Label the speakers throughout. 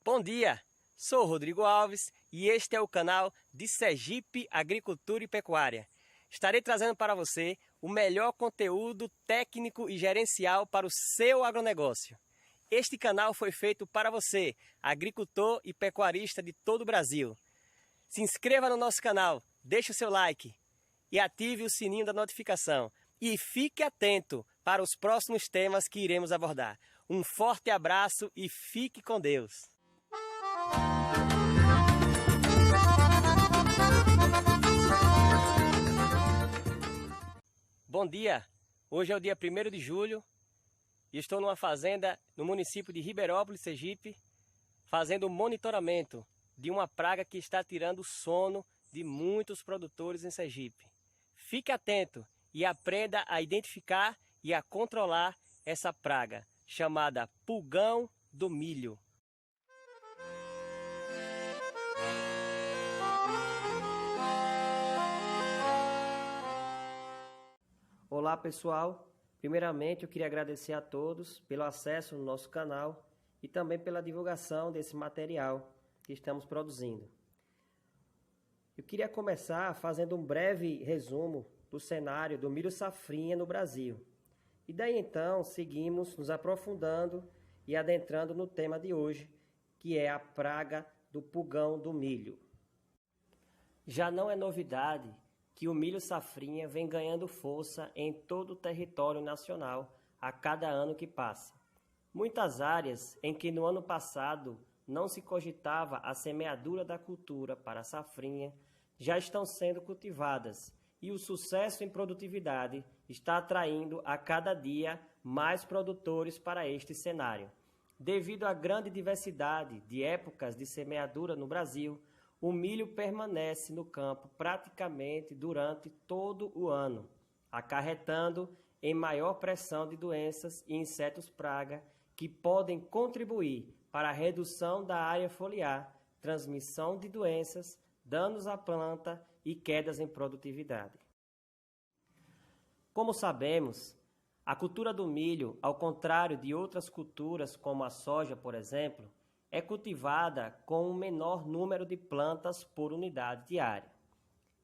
Speaker 1: Bom dia, sou Rodrigo Alves e este é o canal de Sergipe Agricultura e Pecuária. Estarei trazendo para você o melhor conteúdo técnico e gerencial para o seu agronegócio. Este canal foi feito para você, agricultor e pecuarista de todo o Brasil. Se inscreva no nosso canal, deixe o seu like e ative o sininho da notificação. E fique atento para os próximos temas que iremos abordar. Um forte abraço e fique com Deus! Bom dia! Hoje é o dia 1º de julho e estou numa fazenda no município de Ribeirópolis, Sergipe, fazendo o monitoramento de uma praga que está tirando o sono de muitos produtores em Sergipe. Fique atento e aprenda a identificar e a controlar essa praga, chamada pulgão do milho. Olá pessoal, primeiramente eu queria agradecer a todos pelo acesso no nosso canal e também pela divulgação desse material que estamos produzindo. Eu queria começar fazendo um breve resumo do cenário do milho safrinha no Brasil. E daí então seguimos nos aprofundando e adentrando no tema de hoje, que é a praga do pulgão do milho. Já não é novidade que o milho safrinha vem ganhando força em todo o território nacional a cada ano que passa. Muitas áreas em que no ano passado não se cogitava a semeadura da cultura para a safrinha já estão sendo cultivadas e o sucesso em produtividade está atraindo a cada dia mais produtores para este cenário. Devido à grande diversidade de épocas de semeadura no Brasil, o milho permanece no campo praticamente durante todo o ano, acarretando em maior pressão de doenças e insetos praga que podem contribuir para a redução da área foliar, transmissão de doenças, danos à planta e quedas em produtividade. Como sabemos, a cultura do milho, ao contrário de outras culturas como a soja, por exemplo, é cultivada com um menor número de plantas por unidade de área.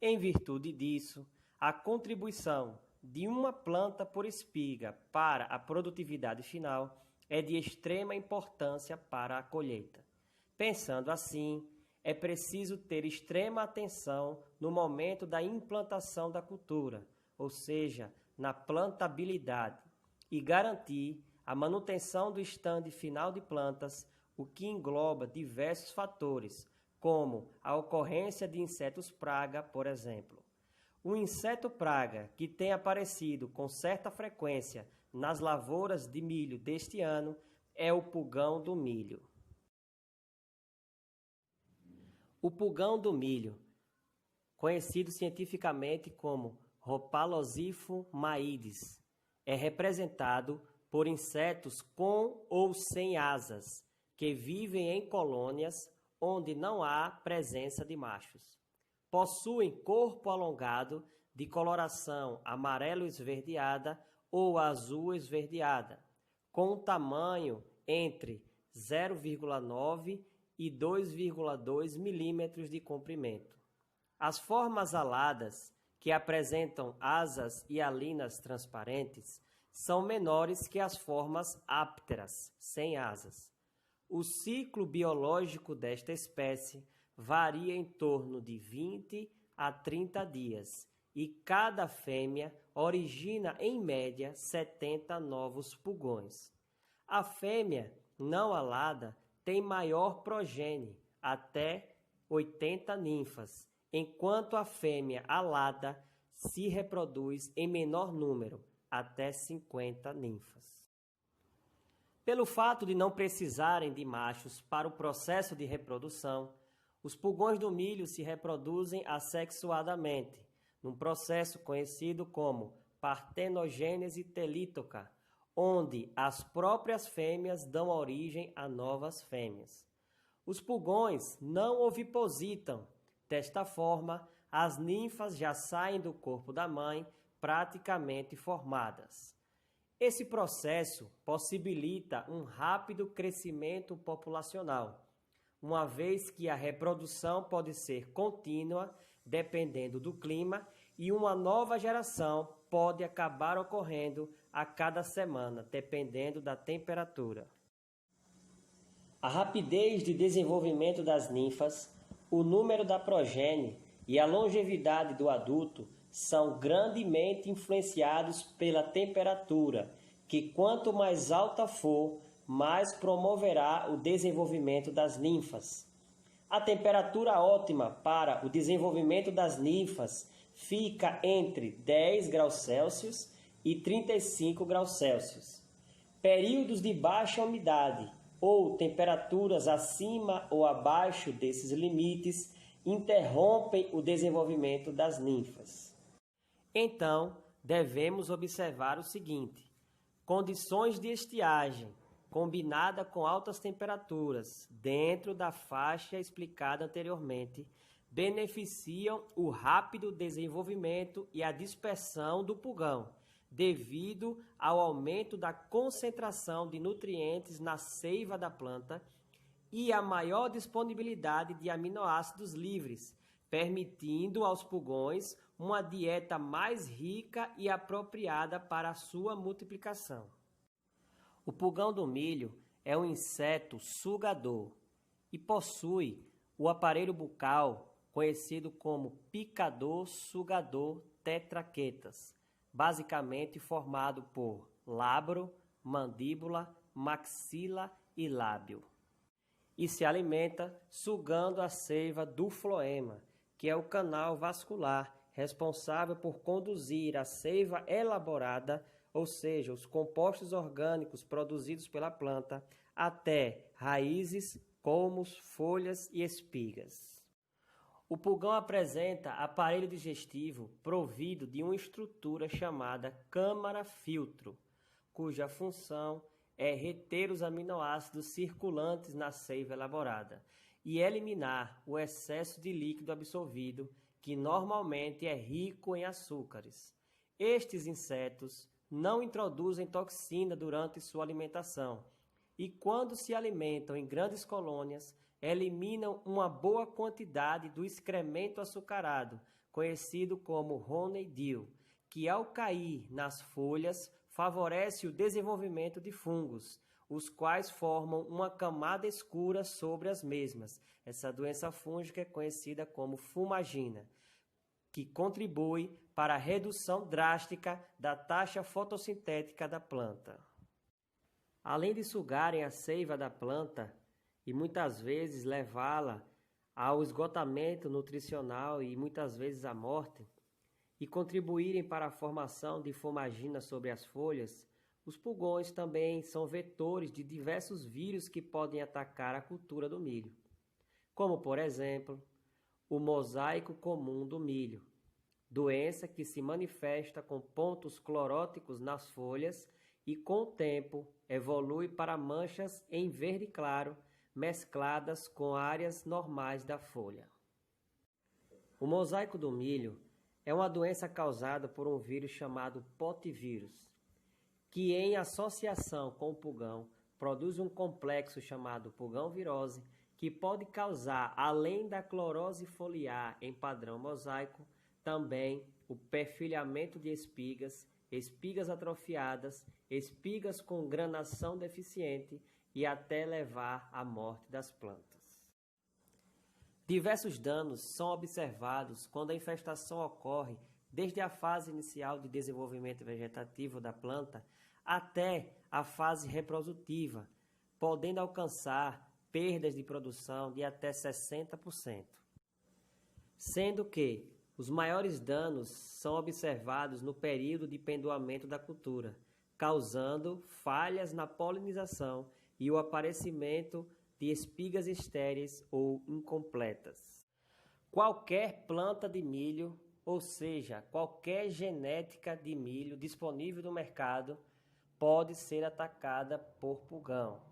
Speaker 1: Em virtude disso, a contribuição de uma planta por espiga para a produtividade final é de extrema importância para a colheita. Pensando assim, é preciso ter extrema atenção no momento da implantação da cultura, ou seja, na plantabilidade, e garantir a manutenção do estande final de plantas, o que engloba diversos fatores, como a ocorrência de insetos praga, por exemplo. O inseto praga que tem aparecido com certa frequência nas lavouras de milho deste ano é o pulgão do milho. O pulgão do milho, conhecido cientificamente como Rhopalosifo maídes, é representado por insetos com ou sem asas, que vivem em colônias onde não há presença de machos. Possuem corpo alongado de coloração amarelo esverdeada ou azul esverdeada, com um tamanho entre 0,9 e 2,2 milímetros de comprimento. As formas aladas, que apresentam asas e alinas transparentes, são menores que as formas ápteras, sem asas. O ciclo biológico desta espécie varia em torno de 20 a 30 dias e cada fêmea origina, em média, 70 novos pulgões. A fêmea não alada tem maior progenie, até 80 ninfas, enquanto a fêmea alada se reproduz em menor número, até 50 ninfas. Pelo fato de não precisarem de machos para o processo de reprodução, os pulgões do milho se reproduzem assexuadamente, num processo conhecido como partenogênese telítoca, onde as próprias fêmeas dão origem a novas fêmeas. Os pulgões não ovipositam. Desta forma, as ninfas já saem do corpo da mãe praticamente formadas. Esse processo possibilita um rápido crescimento populacional, uma vez que a reprodução pode ser contínua, dependendo do clima, e uma nova geração pode acabar ocorrendo a cada semana, dependendo da temperatura. A rapidez de desenvolvimento das ninfas, o número da progênie e a longevidade do adulto são grandemente influenciados pela temperatura, que quanto mais alta for, mais promoverá o desenvolvimento das ninfas. A temperatura ótima para o desenvolvimento das ninfas fica entre 10 graus Celsius e 35 graus Celsius. Períodos de baixa umidade ou temperaturas acima ou abaixo desses limites interrompem o desenvolvimento das ninfas. Então, devemos observar o seguinte: condições de estiagem combinada com altas temperaturas dentro da faixa explicada anteriormente beneficiam o rápido desenvolvimento e a dispersão do pulgão, devido ao aumento da concentração de nutrientes na seiva da planta e a maior disponibilidade de aminoácidos livres, permitindo aos pulgões uma dieta mais rica e apropriada para a sua multiplicação. O pulgão do milho é um inseto sugador e possui o aparelho bucal conhecido como picador-sugador tetraquetas, basicamente formado por labro, mandíbula, maxila e lábio. E se alimenta sugando a seiva do floema, que é o canal vascular responsável por conduzir a seiva elaborada, ou seja, os compostos orgânicos produzidos pela planta, até raízes, colmos, folhas e espigas. O pulgão apresenta aparelho digestivo provido de uma estrutura chamada câmara-filtro, cuja função é reter os aminoácidos circulantes na seiva elaborada e eliminar o excesso de líquido absorvido, que normalmente é rico em açúcares. Estes insetos não introduzem toxina durante sua alimentação e, quando se alimentam em grandes colônias, eliminam uma boa quantidade do excremento açucarado, conhecido como honeydew, que ao cair nas folhas favorece o desenvolvimento de fungos, os quais formam uma camada escura sobre as mesmas. Essa doença fúngica é conhecida como fumagina, que contribui para a redução drástica da taxa fotossintética da planta. Além de sugarem a seiva da planta e muitas vezes levá-la ao esgotamento nutricional e muitas vezes à morte, e contribuírem para a formação de fumagina sobre as folhas, os pulgões também são vetores de diversos vírus que podem atacar a cultura do milho, como, por exemplo, o mosaico comum do milho, doença que se manifesta com pontos cloróticos nas folhas e, com o tempo, evolui para manchas em verde claro, mescladas com áreas normais da folha. O mosaico do milho é uma doença causada por um vírus chamado potivírus, que em associação com o pulgão produz um complexo chamado pulgão virose, que pode causar, além da clorose foliar em padrão mosaico, também o perfilhamento de espigas, espigas atrofiadas, espigas com granação deficiente e até levar à morte das plantas. Diversos danos são observados quando a infestação ocorre desde a fase inicial de desenvolvimento vegetativo da planta até a fase reprodutiva, podendo alcançar perdas de produção de até 60%. Sendo que os maiores danos são observados no período de pendoamento da cultura, causando falhas na polinização e o aparecimento de espigas estéreis ou incompletas. Qualquer planta de milho, ou seja, qualquer genética de milho disponível no mercado, pode ser atacada por pulgão.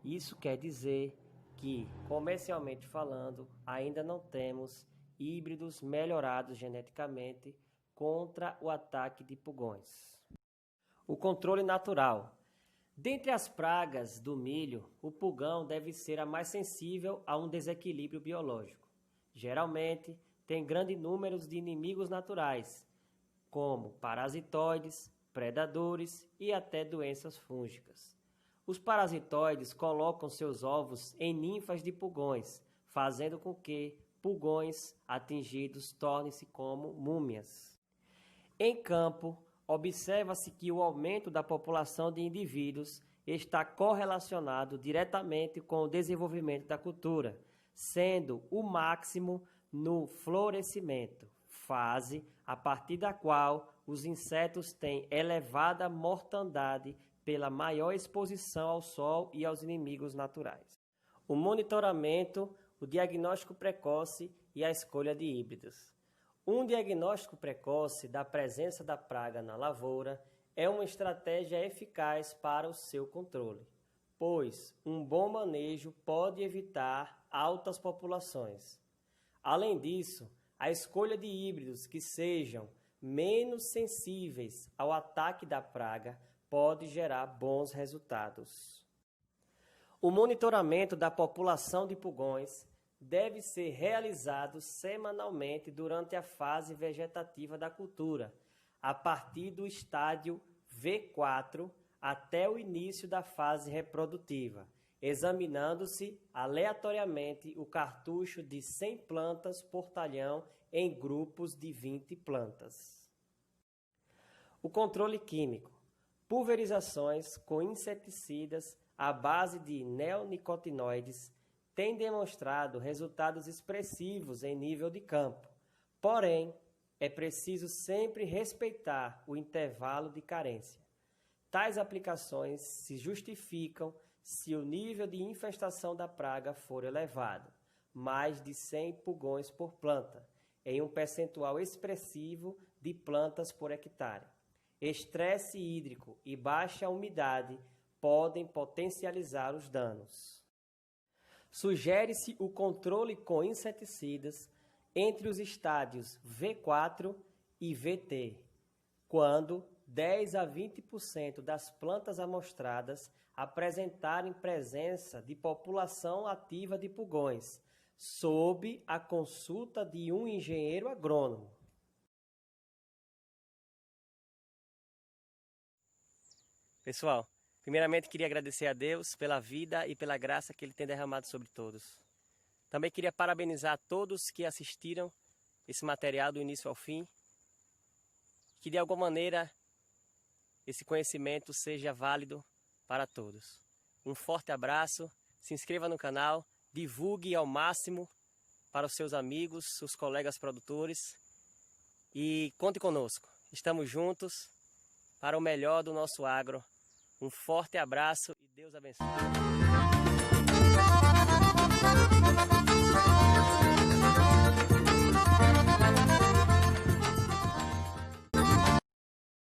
Speaker 1: Isso quer dizer que, comercialmente falando, ainda não temos híbridos melhorados geneticamente contra o ataque de pulgões. O controle natural. Dentre as pragas do milho, o pulgão deve ser a mais sensível a um desequilíbrio biológico. Geralmente, tem grande número de inimigos naturais, como parasitoides, predadores e até doenças fúngicas. Os parasitoides colocam seus ovos em ninfas de pulgões, fazendo com que pulgões atingidos tornem-se como múmias. Em campo, observa-se que o aumento da população de indivíduos está correlacionado diretamente com o desenvolvimento da cultura, sendo o máximo no florescimento, fase a partir da qual os insetos têm elevada mortandade pela maior exposição ao sol e aos inimigos naturais. O monitoramento, o diagnóstico precoce e a escolha de híbridos. Um diagnóstico precoce da presença da praga na lavoura é uma estratégia eficaz para o seu controle, pois um bom manejo pode evitar altas populações. Além disso, a escolha de híbridos que sejam menos sensíveis ao ataque da praga pode gerar bons resultados. O monitoramento da população de pulgões deve ser realizado semanalmente durante a fase vegetativa da cultura, a partir do estádio V4 até o início da fase reprodutiva, examinando-se aleatoriamente o cartucho de 100 plantas por talhão em grupos de 20 plantas. O controle químico. Pulverizações com inseticidas à base de neonicotinoides têm demonstrado resultados expressivos em nível de campo. Porém, é preciso sempre respeitar o intervalo de carência. Tais aplicações se justificam se o nível de infestação da praga for elevado, mais de 100 pulgões por planta, em um percentual expressivo de plantas por hectare. Estresse hídrico e baixa umidade podem potencializar os danos. Sugere-se o controle com inseticidas entre os estádios V4 e VT, quando 10 a 20% das plantas amostradas apresentarem presença de população ativa de pulgões, sob a consulta de um engenheiro agrônomo. Pessoal, primeiramente queria agradecer a Deus pela vida e pela graça que Ele tem derramado sobre todos. Também queria parabenizar todos que assistiram esse material do início ao fim, que de alguma maneira esse conhecimento seja válido para todos. Um forte abraço, se inscreva no canal, divulgue ao máximo para os seus amigos, seus colegas produtores e conte conosco. Estamos juntos para o melhor do nosso agro. Um forte abraço e Deus abençoe.